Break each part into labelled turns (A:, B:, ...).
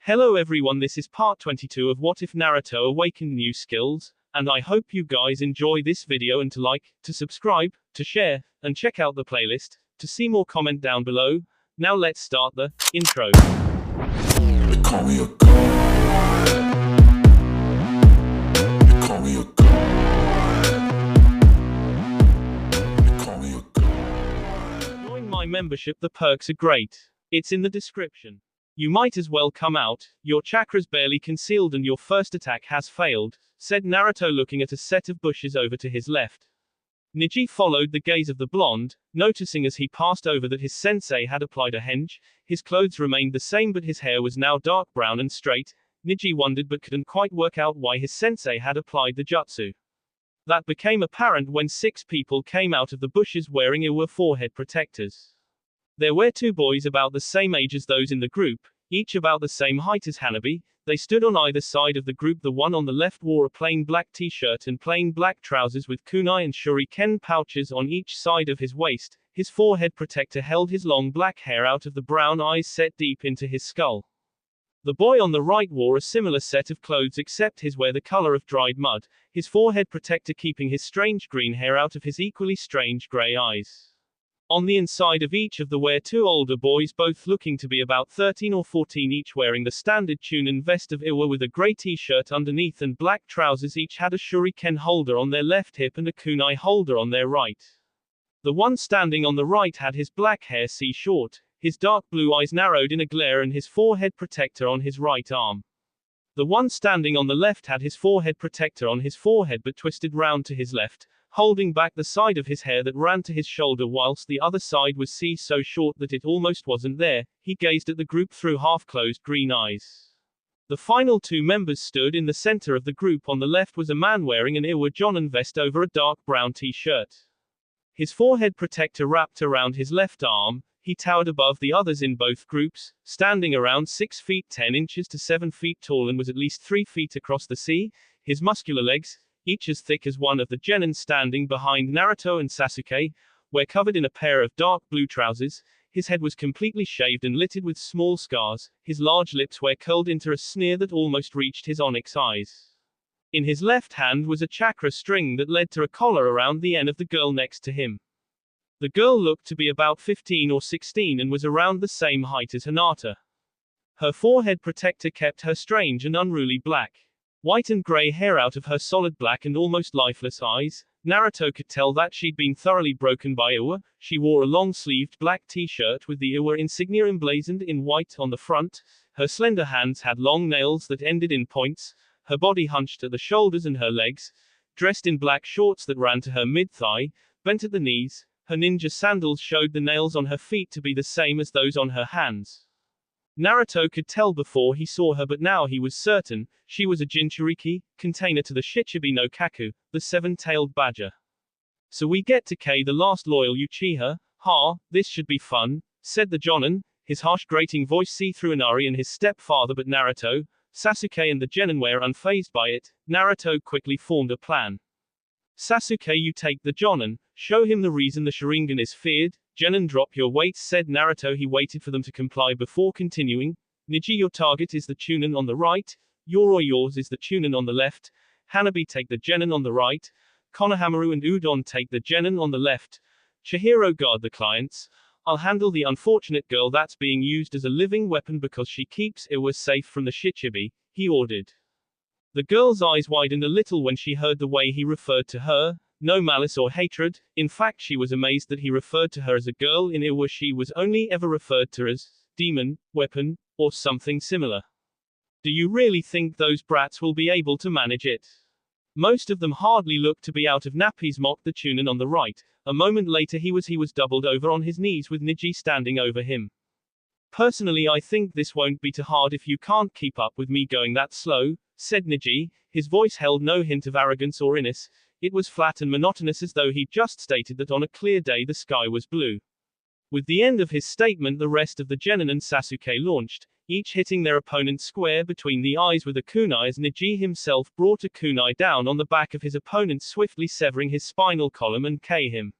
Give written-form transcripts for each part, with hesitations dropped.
A: Hello everyone, this is part 22 of What If Naruto Awakened New Skills, and I hope you guys enjoy this video and to like, to subscribe, to share, and check out the playlist, to see more comment down below. Now let's start the intro.
B: They call me a god. They call me a god. They call me a god.
A: Join my membership, the perks are great. It's in the description. You might as well come out, your chakras barely concealed and your first attack has failed, said Naruto looking at a set of bushes over to his left. Neji followed the gaze of the blonde, noticing as he passed over that his sensei had applied a henge. His clothes remained the same but his hair was now dark brown and straight. Neji wondered but couldn't quite work out why his sensei had applied the jutsu. That became apparent when 6 people came out of the bushes wearing Iwa forehead protectors. There were 2 boys about the same age as those in the group, each about the same height as Hanabi. They stood on either side of the group. The one on the left wore a plain black t-shirt and plain black trousers with kunai and shuriken pouches on each side of his waist. His forehead protector held his long black hair out of the brown eyes set deep into his skull. The boy on the right wore a similar set of clothes except his were the color of dried mud, his forehead protector keeping his strange green hair out of his equally strange gray eyes. On the inside of each of the were 2 older boys, both looking to be about 13 or 14 each, wearing the standard Chunin vest of Iwa with a gray t-shirt underneath and black trousers. Each had a shuriken holder on their left hip and a kunai holder on their right. The one standing on the right had his black hair short, his dark blue eyes narrowed in a glare and his forehead protector on his right arm. The one standing on the left had his forehead protector on his forehead but twisted round to his left, holding back the side of his hair that ran to his shoulder, whilst the other side was so short that it almost wasn't there. He gazed at the group through half-closed green eyes. The final 2 members stood in the center of the group. On the left was a man wearing an Iwa Jonin vest over a dark brown t-shirt. His forehead protector wrapped around his left arm. He towered above the others in both groups, standing around 6 feet 10 inches to 7 feet tall and was at least 3 feet across the sea. His muscular legs, each as thick as one of the genin standing behind Naruto and Sasuke, were covered in a pair of dark blue trousers. His head was completely shaved and littered with small scars. His large lips were curled into a sneer that almost reached his onyx eyes. In his left hand was a chakra string that led to a collar around the end of the girl next to him. The girl looked to be about 15 or 16 and was around the same height as Hinata. Her forehead protector kept her strange and unruly black, white and gray hair out of her solid black and almost lifeless eyes. Naruto could tell that she'd been thoroughly broken by Iwa. She wore a long-sleeved black t-shirt with the Iwa insignia emblazoned in white on the front. Her slender hands had long nails that ended in points. Her body hunched at the shoulders and her legs, dressed in black shorts that ran to her mid-thigh, bent at the knees. Her ninja sandals showed the nails on her feet to be the same as those on her hands. Naruto could tell before he saw her, but now he was certain. She was a Jinchuriki, container to the Shichibi no Kaku, the 7-tailed badger. So we get to K, the last loyal Uchiha. Ha, this should be fun, said the Jonin, his harsh grating voice see through Inari and his stepfather. But Naruto, Sasuke and the genin were unfazed by it. Naruto quickly formed a plan. Sasuke, you take the Jonin, show him the reason the Sharingan is feared. Genin, drop your weights, said Naruto. He waited for them to comply before continuing. Neji, your target is the Chunin on the right. Yours is the Chunin on the left. Hanabi, take the genin on the right. Konohamaru and Udon, take the genin on the left. Chihiro, guard the clients. I'll handle the unfortunate girl that's being used as a living weapon because she keeps Iwa safe from the Shichibi, he ordered. The girl's eyes widened a little when she heard the way he referred to her. No malice or hatred. In fact, she was amazed that he referred to her as a girl. In Iwa she was only ever referred to as demon, weapon, or something similar. Do you really think those brats will be able to manage it? Most of them hardly looked to be out of nappies, mocked the Chunin on the right. A moment later he was doubled over on his knees with Neji standing over him. Personally, I think this won't be too hard if you can't keep up with me going that slow, said Neji. His voice held no hint of arrogance or inness. It was flat and monotonous, as though he'd just stated that on a clear day the sky was blue. With the end of his statement, the rest of the genin and Sasuke launched, each hitting their opponent square between the eyes with a kunai, as Neji himself brought a kunai down on the back of his opponent, swiftly severing his spinal column and K him.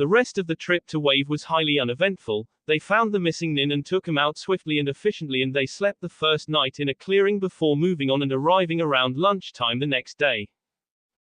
A: The rest of the trip to Wave was highly uneventful. They found the missing Nin and took him out swiftly and efficiently, and they slept the first night in a clearing before moving on and arriving around lunchtime the next day.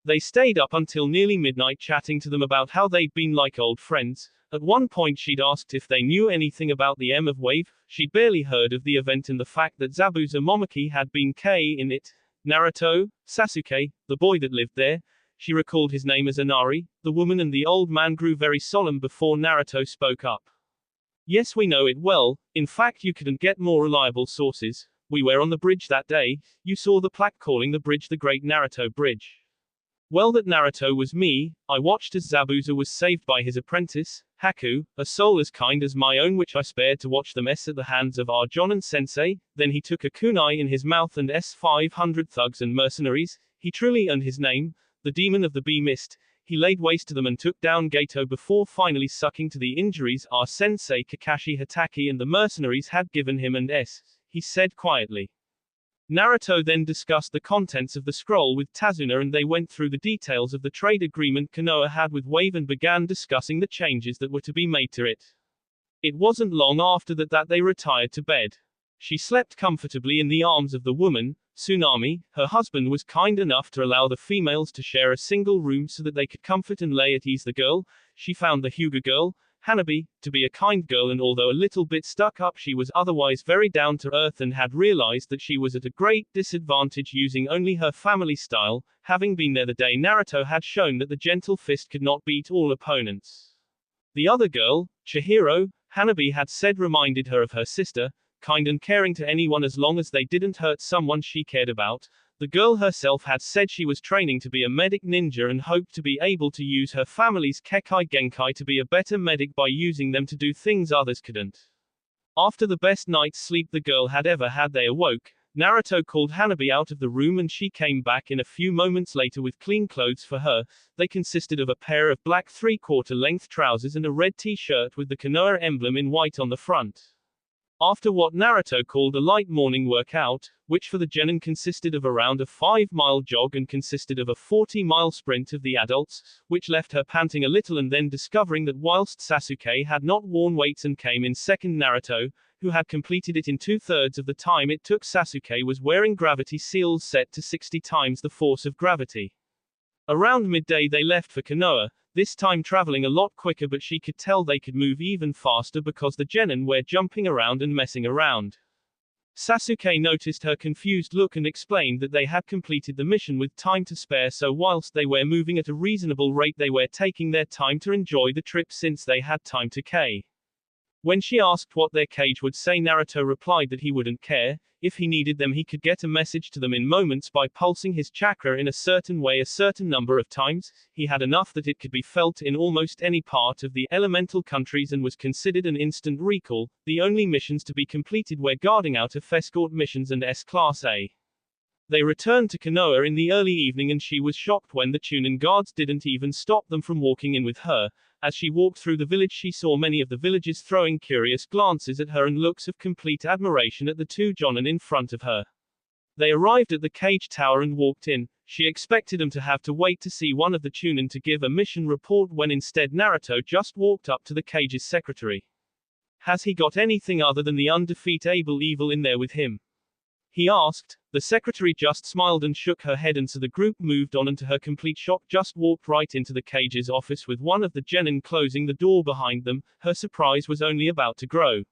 A: They stayed up until nearly midnight chatting to them about how they'd been like old friends. At one point she'd asked if they knew anything about the M of Wave. She'd barely heard of the event and the fact that Zabuza Momoki had been in it. Naruto, Sasuke, the boy that lived there. She recalled his name as Inari. The woman and the old man grew very solemn before Naruto spoke up. Yes, we know it well. In fact, you couldn't get more reliable sources. We were on the bridge that day. You saw the plaque calling the bridge the Great Naruto Bridge. Well, that Naruto was me. I watched as Zabuza was saved by his apprentice, Haku, a soul as kind as my own, which I spared to watch them at the hands of our Jonin sensei. Then he took a kunai in his mouth and 500 thugs and mercenaries. He truly earned his name, the demon of the bee mist. He laid waste to them and took down Gato before finally sucking to the injuries our sensei Kakashi Hatake and the mercenaries had given him, and he said quietly. Naruto then discussed the contents of the scroll with Tazuna, and they went through the details of the trade agreement Konoha had with Wave and began discussing the changes that were to be made to it. It wasn't long after that they retired to bed. She slept comfortably in the arms of the woman, Tsunami. Her husband was kind enough to allow the females to share a single room so that they could comfort and lay at ease the girl. She found the Hyuga girl, Hanabi, to be a kind girl, and although a little bit stuck up, she was otherwise very down to earth and had realized that she was at a great disadvantage using only her family style, having been there the day Naruto had shown that the gentle fist could not beat all opponents. The other girl, Chihiro, Hanabi had said reminded her of her sister, kind and caring to anyone as long as they didn't hurt someone she cared about. The girl herself had said she was training to be a medic ninja and hoped to be able to use her family's Kekai Genkai to be a better medic by using them to do things others couldn't. After the best night's sleep the girl had ever had, they awoke. Naruto called Hanabi out of the room and she came back in a few moments later with clean clothes for her. They consisted of a pair of black 3/4 length trousers and a red t-shirt with the Konoha emblem in white on the front. After what Naruto called a light morning workout, which for the genin consisted of around a 5-mile jog and consisted of a 40-mile sprint of the adults, which left her panting a little, and then discovering that whilst Sasuke had not worn weights and came in second, Naruto, who had completed it in 2/3 of the time it took, Sasuke was wearing gravity seals set to 60 times the force of gravity. Around midday they left for Konoha, this time traveling a lot quicker, but she could tell they could move even faster because the genin were jumping around and messing around. Sasuke noticed her confused look and explained that they had completed the mission with time to spare, so whilst they were moving at a reasonable rate they were taking their time to enjoy the trip since they had time to K. When she asked what their cage would say, Naruto replied that he wouldn't care. If he needed them he could get a message to them in moments by pulsing his chakra in a certain way a certain number of times. He had enough that it could be felt in almost any part of the elemental countries and was considered an instant recall. The only missions to be completed were guarding out of escort missions and S-Class A. They returned to Konoha in the early evening and she was shocked when the Chunin guards didn't even stop them from walking in with her. As she walked through the village she saw many of the villagers throwing curious glances at her and looks of complete admiration at the two Jonin in front of her. They arrived at the cage tower and walked in. She expected them to have to wait to see one of the Chunin to give a mission report, when instead Naruto just walked up to the cage's secretary. Has he got anything other than the undefeatable evil in there with him? He asked. The secretary just smiled and shook her head, and so the group moved on and to her complete shock just walked right into the cage's office with one of the genin closing the door behind them. Her surprise was only about to grow.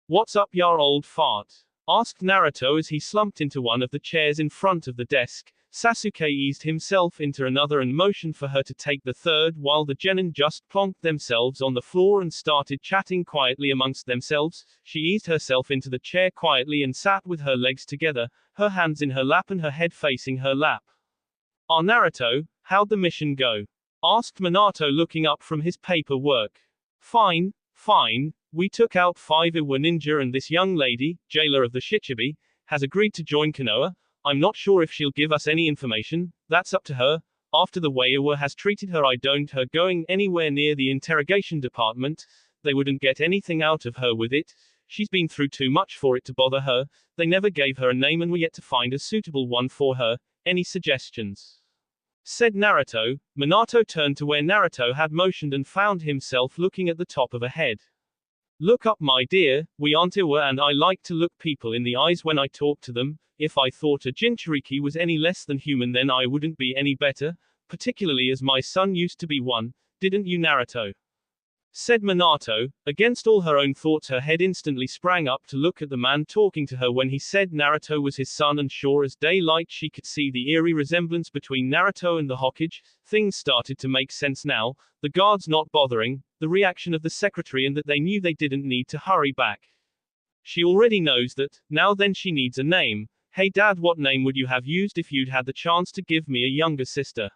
A: What's up, ya old fart? Asked Naruto as he slumped into one of the chairs in front of the desk. Sasuke eased himself into another and motioned for her to take the third, while the genin just plonked themselves on the floor and started chatting quietly amongst themselves. She eased herself into the chair quietly and sat with her legs together, her hands in her lap and her head facing her lap. Naruto, how'd the mission go? Asked Minato looking up from his paperwork. Fine, fine. We took out 5 Iwa ninja and this young lady, jailer of the Shichibi, has agreed to join Konoha. I'm not sure if she'll give us any information. That's up to her. After the way Iwa has treated her, I don't her going anywhere near the interrogation department. They wouldn't get anything out of her with it. She's been through too much for it to bother her. They never gave her a name and we're yet to find a suitable one for her. Any suggestions? said Naruto. Minato turned to where Naruto had motioned and found himself looking at the top of a head. Look up, my dear, we aren't Iwa, and I like to look people in the eyes when I talk to them. If I thought a Jinchuriki was any less than human, then I wouldn't be any better, particularly as my son used to be one, didn't you, Naruto? Said Minato. Against all her own thoughts, her head instantly sprang up to look at the man talking to her when he said Naruto was his son, and sure as daylight she could see the eerie resemblance between Naruto and the Hokage. Things started to make sense now, the guards not bothering, the reaction of the secretary, and that they knew they didn't need to hurry back. She already knows that, now then she needs a name. Hey dad, what name would you have used if you'd had the chance to give me a younger sister?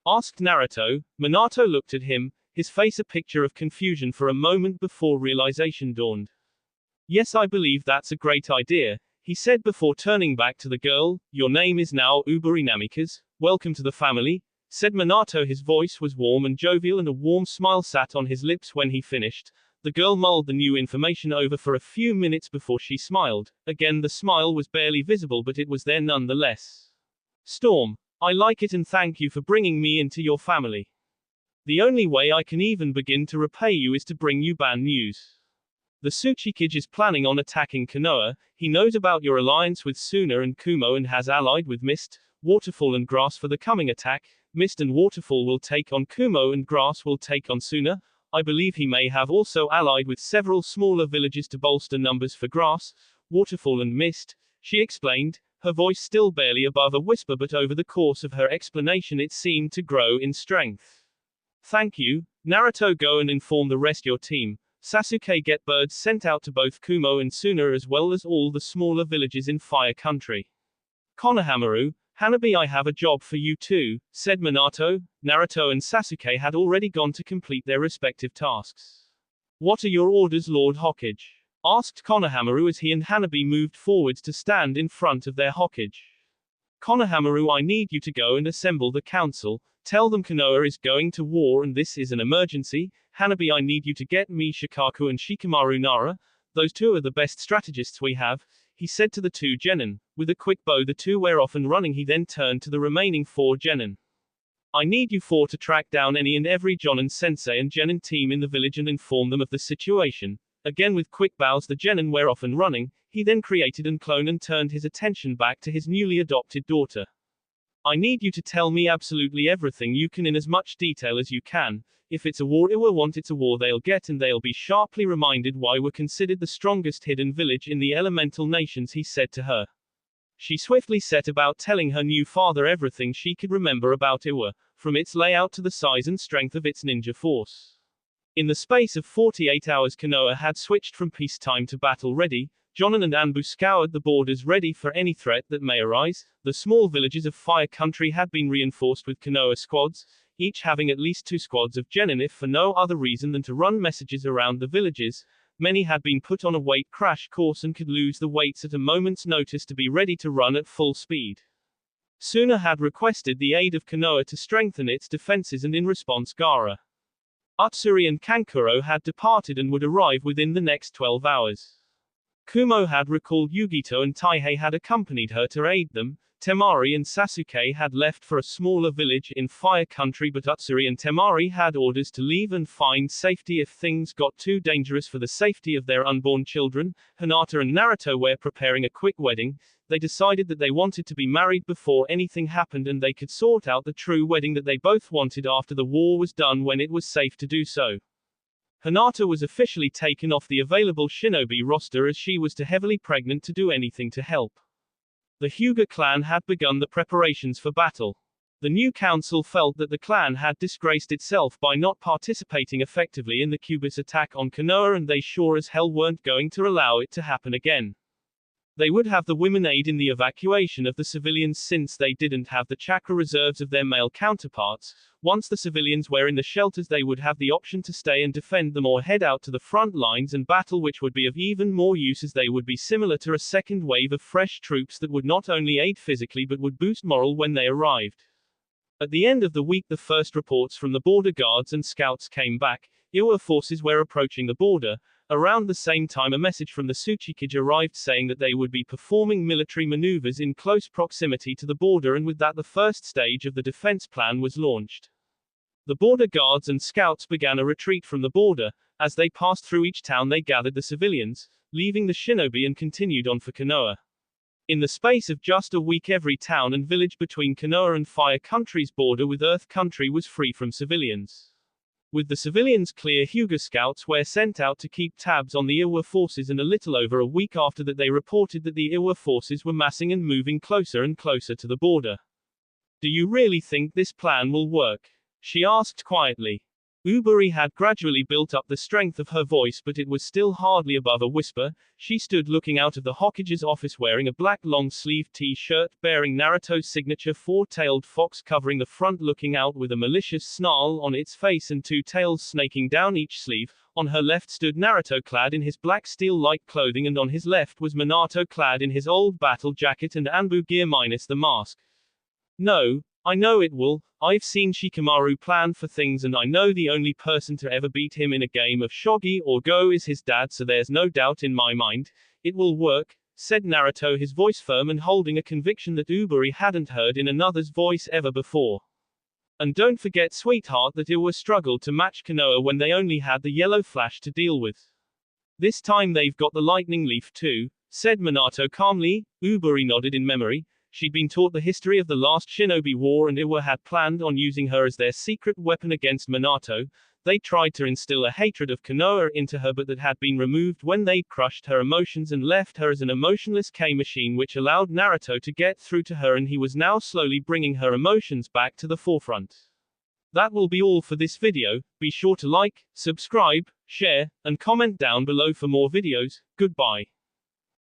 A: Asked Naruto. Minato looked at him, his face a picture of confusion for a moment before realization dawned. Yes, I believe that's a great idea, he said before turning back to the girl. Your name is now Uburinamikaze. Welcome to the family, said Minato. His voice was warm and jovial, and a warm smile sat on his lips when he finished. The girl mulled the new information over for a few minutes before she smiled. Again, the smile was barely visible, but it was there nonetheless. Storm, I like it, and thank you for bringing me into your family. The only way I can even begin to repay you is to bring you bad news. The Tsuchikage is planning on attacking Konoha. He knows about your alliance with Suna and Kumo and has allied with Mist, Waterfall and Grass for the coming attack. Mist and Waterfall will take on Kumo and Grass will take on Suna. I believe he may have also allied with several smaller villages to bolster numbers for Grass, Waterfall and Mist, she explained, her voice still barely above a whisper, but over the course of her explanation it seemed to grow in strength. Thank you, Naruto. Go and inform the rest your team. Sasuke, get birds sent out to both Kumo and Suna as well as all the smaller villages in Fire Country. Konohamaru, Hanabi, I have a job for you too, said Minato. Naruto and Sasuke had already gone to complete their respective tasks. What are your orders, Lord Hokage? Asked Konohamaru as he and Hanabi moved forwards to stand in front of their Hokage. Konohamaru, I need you to go and assemble the council. Tell them Konoha is going to war and this is an emergency. Hanabi, I need you to get me Shikaku and Shikamaru Nara. Those two are the best strategists we have, he said to the two genin. With a quick bow the two were off and running. He then turned to the remaining four genin. I need you four to track down any and every Jonin sensei and genin team in the village and inform them of the situation. Again with quick bows the genin were off and running. He then created and cloned and turned his attention back to his newly adopted daughter. I need you to tell me absolutely everything you can in as much detail as you can. If it's a war Iwa want, it's a war they'll get, and they'll be sharply reminded why we're considered the strongest hidden village in the elemental nations, he said to her. She swiftly set about telling her new father everything she could remember about Iwa, from its layout to the size and strength of its ninja force. In the space of 48 hours Konoha had switched from peacetime to battle ready. Jonin and Anbu scoured the borders ready for any threat that may arise. The small villages of Fire Country had been reinforced with Konoha squads, each having at least 2 squads of genin if for no other reason than to run messages around the villages. Many had been put on a weight crash course and could lose the weights at a moment's notice to be ready to run at full speed. Suna had requested the aid of Konoha to strengthen its defenses, and in response Gaara, Utsuri and Kankuro had departed and would arrive within the next 12 hours. Kumo had recalled Yugito and Taihei had accompanied her to aid them. Temari and Sasuke had left for a smaller village in Fire Country, but Utsuri and Temari had orders to leave and find safety if things got too dangerous for the safety of their unborn children. Hinata and Naruto were preparing a quick wedding. They decided that they wanted to be married before anything happened, and they could sort out the true wedding that they both wanted after the war was done when it was safe to do so. Hinata was officially taken off the available shinobi roster as she was too heavily pregnant to do anything to help. The Hyuga clan had begun the preparations for battle. The new council felt that the clan had disgraced itself by not participating effectively in the Cubis attack on Konoha, and they sure as hell weren't going to allow it to happen again. They would have the women aid in the evacuation of the civilians since they didn't have the chakra reserves of their male counterparts. Once the civilians were in the shelters, they would have the option to stay and defend them or head out to the front lines and battle, which would be of even more use as they would be similar to a second wave of fresh troops that would not only aid physically but would boost morale when they arrived. At the end of the week, the first reports from the border guards and scouts came back. Iwa forces were approaching the border. Around the same time, a message from the Tsuchikage arrived saying that they would be performing military maneuvers in close proximity to the border, and with that the first stage of the defense plan was launched. The border guards and scouts began a retreat from the border. As they passed through each town, they gathered the civilians, leaving the shinobi, and continued on for Konoha. In the space of just a week, every town and village between Konoha and Fire Country's border with Earth Country was free from civilians. With the civilians clear, Hyuga scouts were sent out to keep tabs on the Iwa forces, and a little over a week after that they reported that the Iwa forces were massing and moving closer and closer to the border. "Do you really think this plan will work?" she asked quietly. Uburi had gradually built up the strength of her voice, but it was still hardly above a whisper. She stood looking out of the Hokage's office wearing a black long-sleeved t-shirt bearing Naruto's signature four-tailed fox covering the front, looking out with a malicious snarl on its face and two tails snaking down each sleeve. On her left stood Naruto clad in his black steel-like clothing, and on his left was Minato clad in his old battle jacket and Anbu gear minus the mask. "No, I know it will. I've seen Shikamaru plan for things, and I know the only person to ever beat him in a game of shogi or go is his dad, so there's no doubt in my mind. It will work," said Naruto, his voice firm and holding a conviction that Uburi hadn't heard in another's voice ever before. "And don't forget, sweetheart, that Iwa struggled to match Konoha when they only had the yellow flash to deal with. This time they've got the lightning leaf too," said Minato calmly. Uburi nodded in memory. She'd been taught the history of the last shinobi war, and Iwa had planned on using her as their secret weapon against Minato. They tried to instill a hatred of Konoha into her, but that had been removed when they'd crushed her emotions and left her as an emotionless K-machine, which allowed Naruto to get through to her, and he was now slowly bringing her emotions back to the forefront. That will be all for this video. Be sure to like, subscribe, share, and comment down below for more videos. Goodbye.